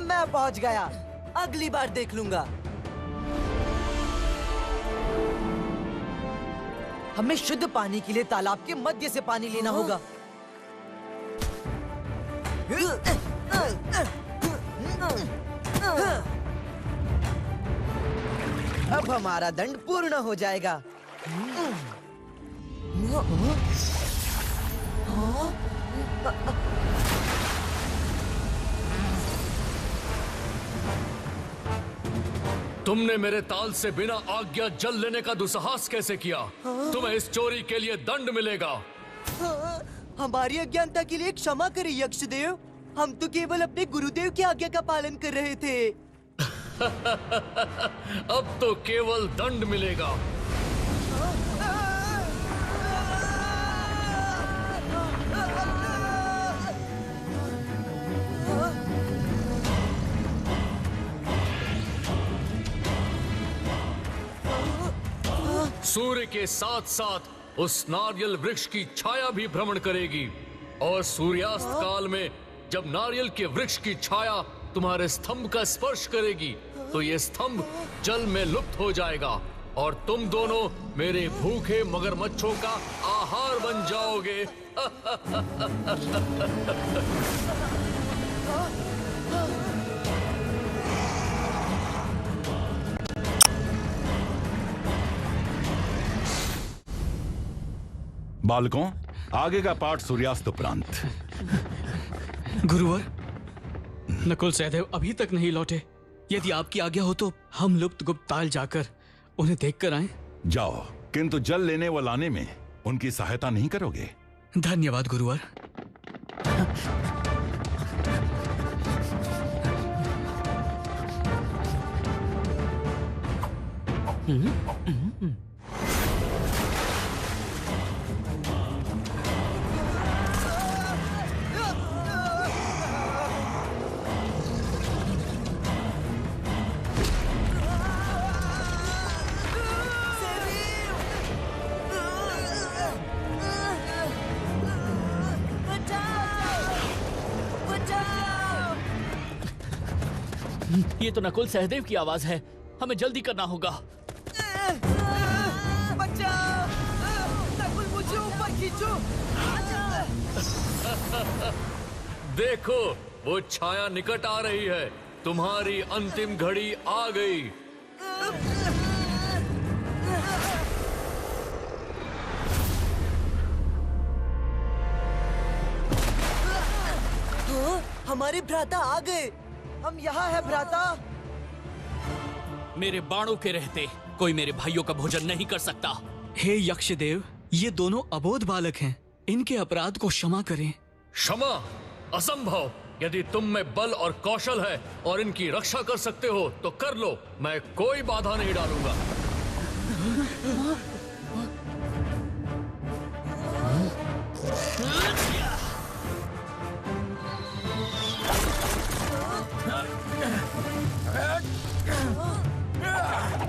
मैं पहुंच गया। अगली बार देख लूंगा। हमें शुद्ध पानी के लिए तालाब के मध्य से पानी लेना होगा। अब हमारा दंड पूर्ण हो जाएगा। तुमने मेरे ताल से बिना आज्ञा जल लेने का दुस्साहस कैसे किया? तुम्हें इस चोरी के लिए दंड मिलेगा। हमारी अज्ञानता के लिए क्षमा करें यक्षदेव। हम तो केवल अपने गुरुदेव की आज्ञा का पालन कर रहे थे। अब तो केवल दंड मिलेगा। सूर्य के साथ साथ उस नारियल वृक्ष की छाया भी भ्रमण करेगी, और सूर्यास्त काल में जब नारियल के वृक्ष की छाया तुम्हारे स्तंभ का स्पर्श करेगी तो ये स्तंभ जल में लुप्त हो जाएगा और तुम दोनों मेरे भूखे मगरमच्छों का आहार बन जाओगे। बालकों, आगे का पाठ सूर्यास्त उपरांत। गुरुवर, नकुल सहदेव अभी तक नहीं लौटे। यदि आपकी आज्ञा हो तो हम लुप्त गुप्त ताल जाकर उन्हें देखकर आएं। जाओ, किंतु जल लेने व लाने में उनकी सहायता नहीं करोगे? धन्यवाद गुरुवर। ये तो नकुल सहदेव की आवाज है। हमें जल्दी करना होगा। बचाओ! नकुल, मुझे ऊपर खींचो। देखो, वो छाया निकट आ रही है। तुम्हारी अंतिम घड़ी आ गई। हमारे भ्राता आ गए। हम यहाँ है भ्राता। मेरे बाणों के रहते कोई मेरे भाइयों का भोजन नहीं कर सकता। हे यक्षदेव, ये दोनों अबोध बालक हैं। इनके अपराध को क्षमा करें। क्षमा? असंभव। यदि तुम में बल और कौशल है और इनकी रक्षा कर सकते हो तो कर लो। मैं कोई बाधा नहीं डालूंगा।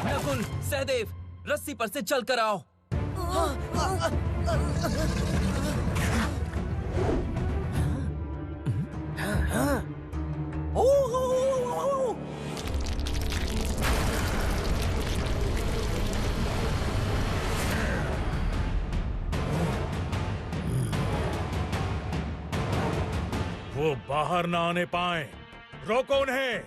नकुल सहदेव, रस्सी पर से चल कर आओ। वो बाहर ना आने पाए। रोको उन्हें।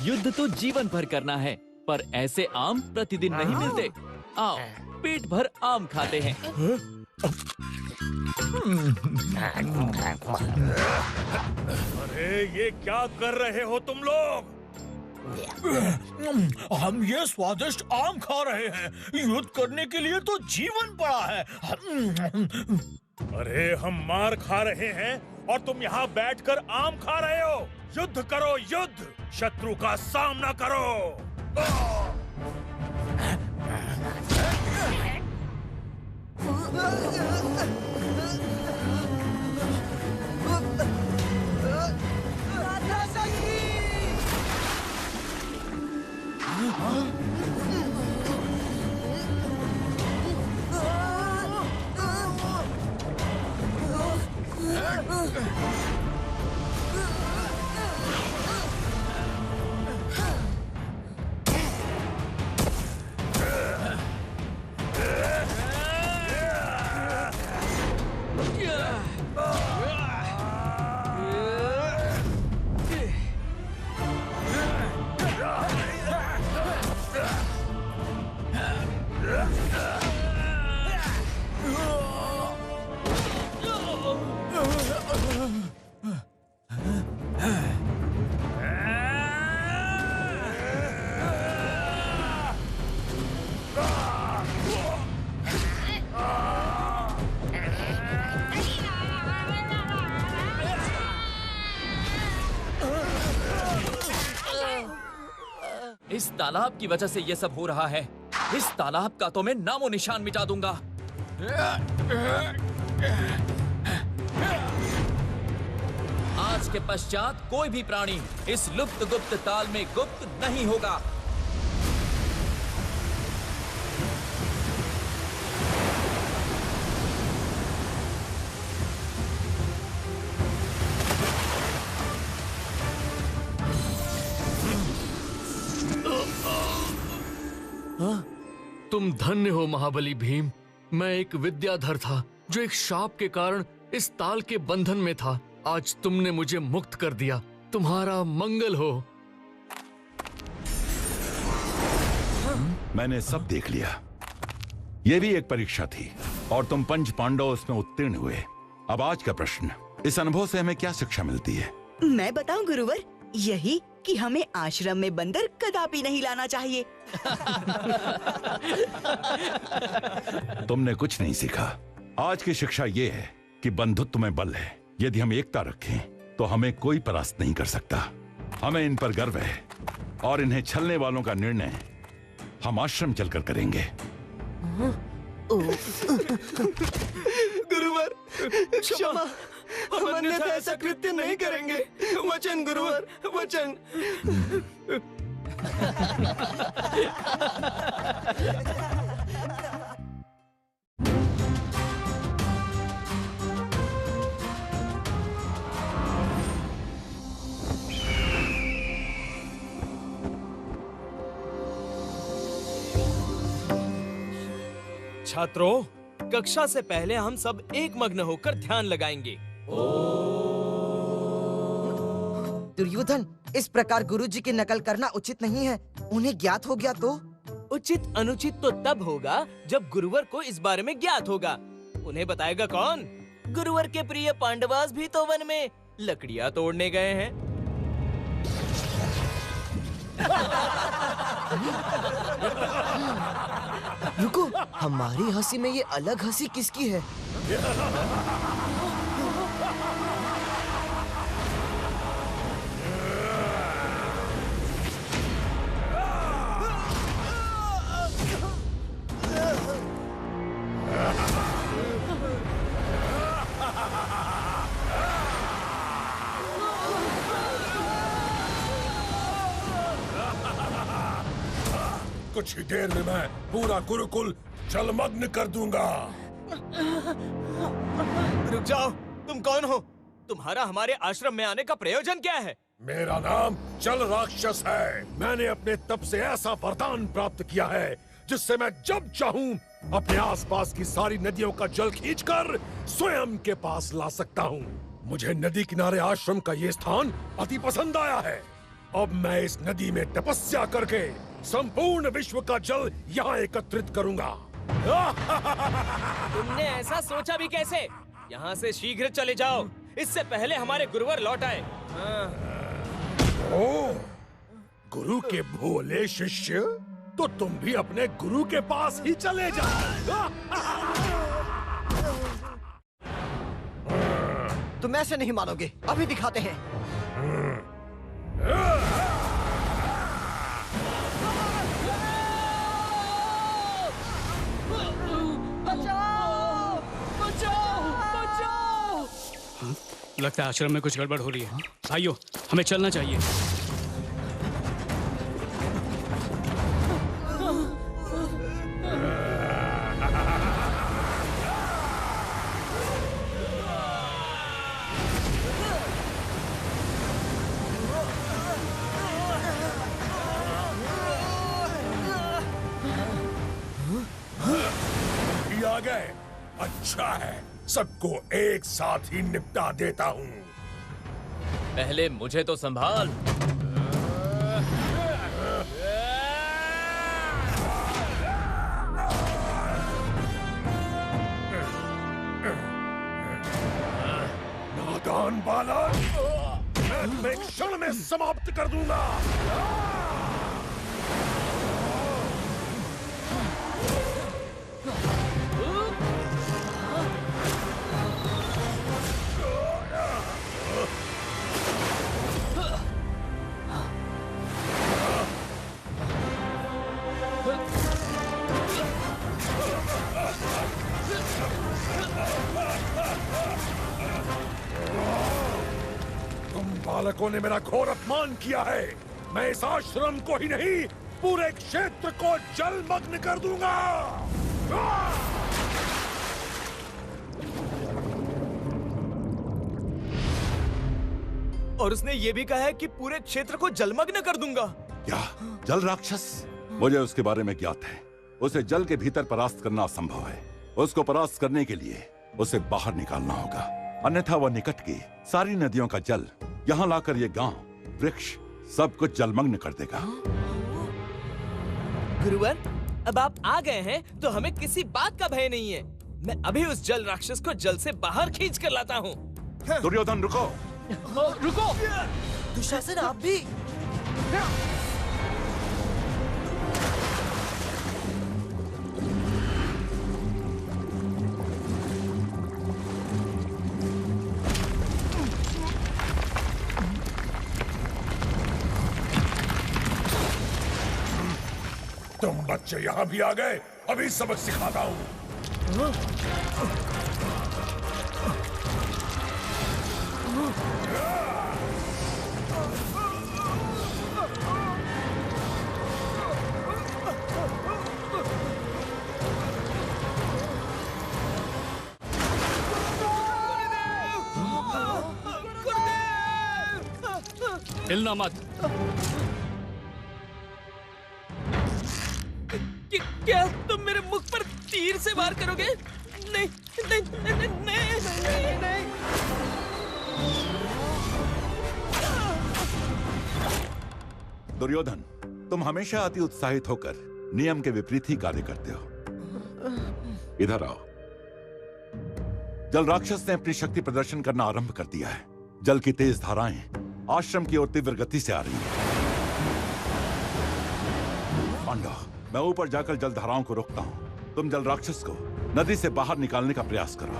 युद्ध तो जीवन भर करना है, पर ऐसे आम प्रतिदिन नहीं मिलते। आओ पेट भर आम खाते हैं। अरे ये क्या कर रहे हो तुम लोग? हम ये स्वादिष्ट आम खा रहे हैं। युद्ध करने के लिए तो जीवन पड़ा है। अरे हम मार खा रहे हैं और तुम यहाँ बैठकर आम खा रहे हो। युद्ध करो, युद्ध, शत्रु का सामना करो। इस तालाब की वजह से ये सब हो रहा है। इस तालाब का तो मैं नामो निशान मिटा दूंगा। आज के पश्चात कोई भी प्राणी इस लुप्त गुप्त ताल में गुप्त नहीं होगा। तुम धन्य हो महाबली भीम। मैं एक विद्याधर था जो एक शाप के कारण इस ताल के बंधन में था। आज तुमने मुझे मुक्त कर दिया। तुम्हारा मंगल हो। मैंने सब देख लिया। ये भी एक परीक्षा थी और तुम पंच पांडव उसमें उत्तीर्ण हुए। अब आज का प्रश्न, इस अनुभव से हमें क्या शिक्षा मिलती है? मैं बताऊं गुरुवर, यही कि हमें आश्रम में बंदर कदापि नहीं लाना चाहिए। तुमने कुछ नहीं सीखा। आज की शिक्षा ये है कि बंधुत्व में बल है। यदि हम एकता रखें तो हमें कोई परास्त नहीं कर सकता। हमें इन पर गर्व है और इन्हें छलने वालों का निर्णय हम आश्रम चलकर करेंगे। गुरुवर क्षमा, हम अन्यथा ऐसा कृत्य नहीं करेंगे। वचन गुरुवर, वचन। छात्रों, कक्षा से पहले हम सब एक मग्न होकर ध्यान लगाएंगे। दुर्योधन, इस प्रकार गुरुजी की नकल करना उचित नहीं है। उन्हें ज्ञात हो गया तो? उचित अनुचित तो तब होगा जब गुरुवर को इस बारे में ज्ञात होगा। उन्हें बताएगा कौन? गुरुवर के प्रिय पांडवास भी तो वन में लकड़ियां तोड़ने गए हैं। रुको, हमारी हंसी में ये अलग हंसी किसकी है? कुछ ही देर में मैं पूरा गुरुकुल जलमग्न कर दूंगा। रुक जाओ, तुम कौन हो? तुम्हारा हमारे आश्रम में आने का प्रयोजन क्या है? मेरा नाम जल राक्षस है। मैंने अपने तप से ऐसा वरदान प्राप्त किया है जिससे मैं जब चाहूं अपने आसपास की सारी नदियों का जल खींचकर स्वयं के पास ला सकता हूं। मुझे नदी किनारे आश्रम का ये स्थान अति पसंद आया है। अब मैं इस नदी में तपस्या करके संपूर्ण विश्व का जल यहाँ एकत्रित करूंगा। तुमने ऐसा सोचा भी कैसे? यहाँ से शीघ्र चले जाओ, इससे पहले हमारे गुरुवर लौट आए। ओ, गुरु के भोले शिष्य, तो तुम भी अपने गुरु के पास ही चले जाओ। तुम ऐसे नहीं मानोगे, अभी दिखाते हैं। लगता है आश्रम में कुछ गड़बड़ हो रही है। भाइयों, हमें चलना चाहिए। ये आ गए। अच्छा है, सबको एक साथ ही निपटा देता हूँ। पहले मुझे तो संभाल। नादान बालक, मैं तुम्हें एक क्षण में समाप्त कर दूंगा। बालकों ने मेरा घोर अपमान किया है। मैं इस आश्रम को ही नहीं, पूरे क्षेत्र को जलमग्न कर दूंगा। और उसने ये भी कहा है कि पूरे क्षेत्र को जलमग्न कर दूंगा। क्या जल राक्षस? मुझे उसके बारे में ज्ञात है। उसे जल के भीतर परास्त करना असंभव है। उसको परास्त करने के लिए उसे बाहर निकालना होगा, अन्यथा वह निकट की सारी नदियों का जल यहाँ लाकर ये गांव, वृक्ष सब कुछ जलमग्न कर देगा। गुरुवर, अब आप आ गए हैं तो हमें किसी बात का भय नहीं है। मैं अभी उस जल राक्षस को जल से बाहर खींच कर लाता हूँ। दुर्योधन रुको। रुको। दुशासन, आप भी। तुम बच्चे यहाँ भी आ गए, अभी सबक सिखाता हूँ। हिलना मत। क्या तुम मेरे मुख पर तीर से वार करोगे? नहीं नहीं नहीं नहीं, नहीं, नहीं। दुर्योधन, तुम हमेशा अति उत्साहित होकर नियम के विपरीत ही कार्य करते हो। इधर आओ। जल राक्षस ने अपनी शक्ति प्रदर्शन करना आरंभ कर दिया है। जल की तेज धाराएं आश्रम की ओर तीव्र गति से आ रही हैं। पांडव, मैं ऊपर जाकर जल धाराओं को रोकता हूं। तुम जल राक्षस को नदी से बाहर निकालने का प्रयास करो।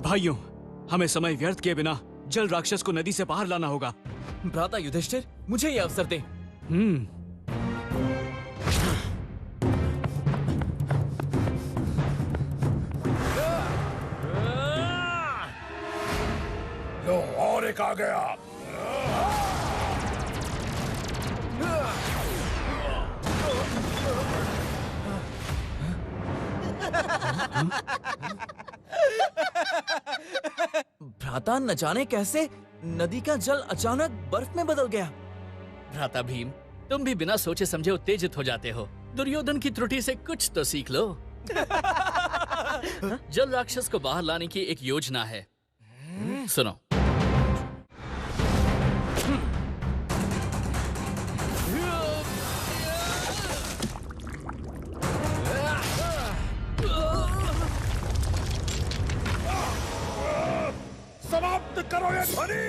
भाइयों, हमें समय व्यर्थ किए बिना जल राक्षस को नदी से बाहर लाना होगा। भ्राता युधिष्ठिर, मुझे ये अवसर दें। और एक आ गया। भ्राता, न जाने कैसे नदी का जल अचानक बर्फ में बदल गया। भ्राता भीम, तुम भी बिना सोचे समझे उत्तेजित हो जाते हो। दुर्योधन की त्रुटि से कुछ तो सीख लो। जल राक्षस को बाहर लाने की एक योजना है, सुनो। समाप्त करो ये ध्वनि।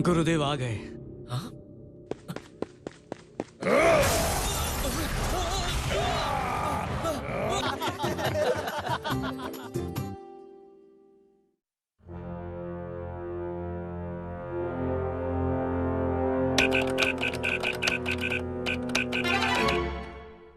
गुरुदेव आ गए।